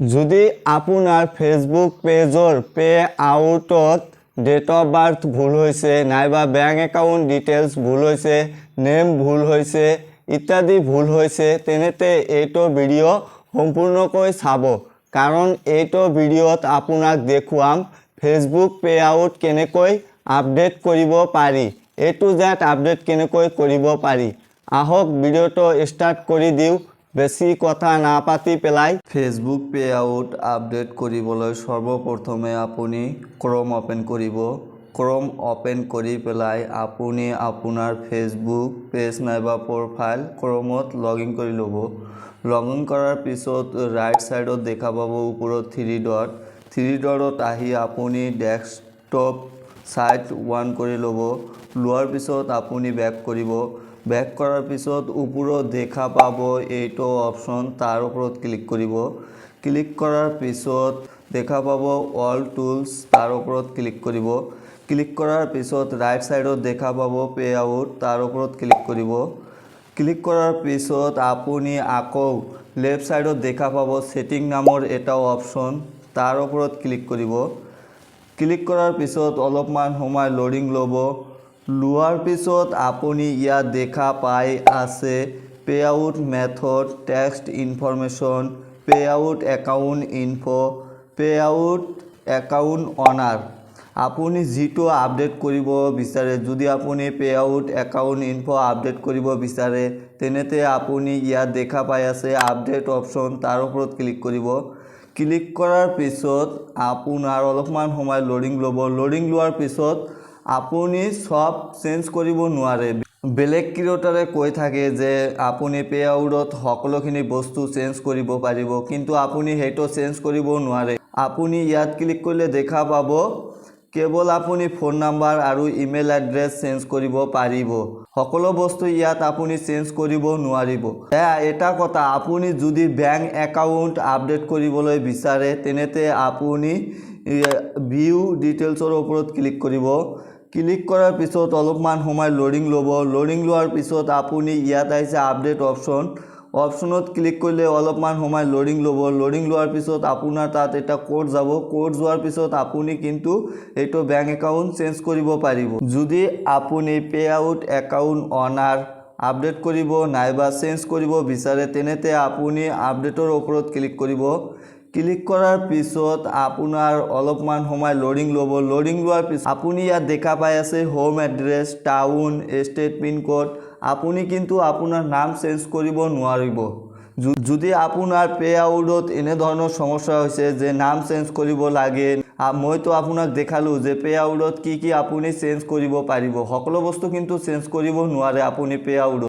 যদি আপোনাৰ ফেচবুক পেজৰ পে আউটত ডেট অফ বাৰ্থ ভুল হৈছে নাইবা বেংক একাউণ্ট ডিটেইলছ ভুল হৈছে নেম ভুল হৈছে ইত্যাদি ভুল হৈছে তেনেতে এইটো ভিডিঅ' সম্পূৰ্ণকৈ চাব কাৰণ এইটো ভিডিঅ'ত আপোনাক দেখুৱাম ফেচবুক পে আউট কেনেকৈ আপডেট কৰিব পাৰি এইটো জেড আপডেট কেনেকৈ কৰিব পাৰি আহক ভিডিঅ'টো ষ্টাৰ্ট কৰি দিওঁ বেছি কথা না পাতি পেলাই ফেচবুক পে আউট আপডেট কৰিবলৈ সৰ্বপ্ৰথমে আপুনি ক্ৰম ওপেন কৰিব ক্ৰম ওপেন কৰি পেলাই আপুনি আপোনাৰ ফেচবুক পেজ নাইবা প্ৰফাইল ক্ৰমত লগইন কৰি ল'ব লগইন কৰাৰ পিছত ৰাইট সাইডত দেখা পাব ওপৰত থ্ৰী ডট আহি আপুনি ডেস্কটপ সাইট 1 কৰি ল'ব লোৱাৰ পিছত আপুনি বেক কৰিব বেক কৰাৰ পিছত ওপৰত দেখা পাব এইটো অপশন তাৰ ওপৰত ক্লিক কৰিব ক্লিক কৰাৰ পিছত দেখা পাব অল টুলস তাৰ ওপৰত ক্লিক কৰিব ক্লিক কৰাৰ পিছত ৰাইট সাইডত দেখা পাব পে আউট তাৰ ওপৰত ক্লিক কৰিব ক্লিক কৰাৰ পিছত আপুনি আকৌ লেফট সাইডত দেখা পাব সেটিং নামৰ এটা অপশন তাৰ ওপৰত ক্লিক কৰিব ক্লিক কৰাৰ পিছত অলপমান সময় লোডিং ল'ব লোৱাৰ পিছত আপুনি ইয়াত দেখা পাই আছে pay out method text information pay out account info pay out account অনাৰ আপুনি যিটো আপডেট কৰিব বিচাৰে যদি আপুনি pay out account info update কৰিব বিচাৰে তেনেতে আপুনি ইয়াত দেখা পাই আছে আপডেট অপশন তাৰ ওপৰত ক্লিক কৰিব ক্লিক কৰাৰ পিছত আপোনাৰ অলপমান সময় লোডিং ল'ব লোডিং লোৱাৰ পিছত আপুনি সব চেঞ্জ কৰিব নোৱাৰে বেলেগ ক্ৰিয়েটৰে কৈ থাকে যে আপুনি পে আউটত সকলোখিনি বস্তু চেঞ্জ কৰিব পাৰিব কিন্তু আপুনি হেটো চেঞ্জ কৰিব নোৱাৰে আপুনি ইয়াত ক্লিক কৰিলে দেখা পাব কেৱল আপুনি ফোন নাম্বাৰ আৰু ইমেইল এড্ৰেছ চেঞ্জ কৰিব পাৰিব সকলো বস্তু ইয়াত আপুনি চেঞ্জ কৰিব নোৱাৰিব এটা কথা আপুনি যদি বেংক একাউণ্ট আপডেট কৰিবলৈ বিচাৰে তেনেতে আপুনি ভিউ ডিটেইলছৰ ওপৰত ক্লিক কৰিব ক্লিক কৰাৰ পিছত অলপমান সময় লোডিং ল'ব লোডিং লোৱাৰ পিছত আপুনি ইয়াত আহিছে আপডেট অপশনত ক্লিক কৰিলে অলপমান সময় লোডিং ল'ব লোডিং লোৱাৰ পিছত আপোনাৰ তাত এটা কোড যাব কোড যোৱাৰ পিছত আপুনি কিন্তু এইটো বেংক একাউণ্ট চেঞ্জ কৰিব পাৰিব যদি আপুনি পে আউট একাউণ্ট অনাৰ আপডেট কৰিব নাইবা চেঞ্জ কৰিব বিচাৰে তেনেতে আপুনি আপডেটৰ ওপৰত ক্লিক কৰিব ক্লিক কৰাৰ পিছত আপোনাৰ অলপমান সময় লোডিং ল'ব লোডিং লোৱাৰ পিছত আপুনি ইয়াত দেখা পাই আছে home address town state pin code আপুনি কিন্তু আপোনাৰ নাম চেঞ্জ কৰিব নোৱাৰিব যদি আপোনাৰ পে আউটত এনে ধৰণৰ সমস্যা হৈছে যে নাম চেঞ্জ কৰিব লাগে মইতো আপোনাক দেখালো যে পে আউটত কি আপুনি চেঞ্জ কৰিব পাৰিব সকলো বস্তু কিন্তু চেঞ্জ কৰিব নোৱাৰে আপুনি পে আউটত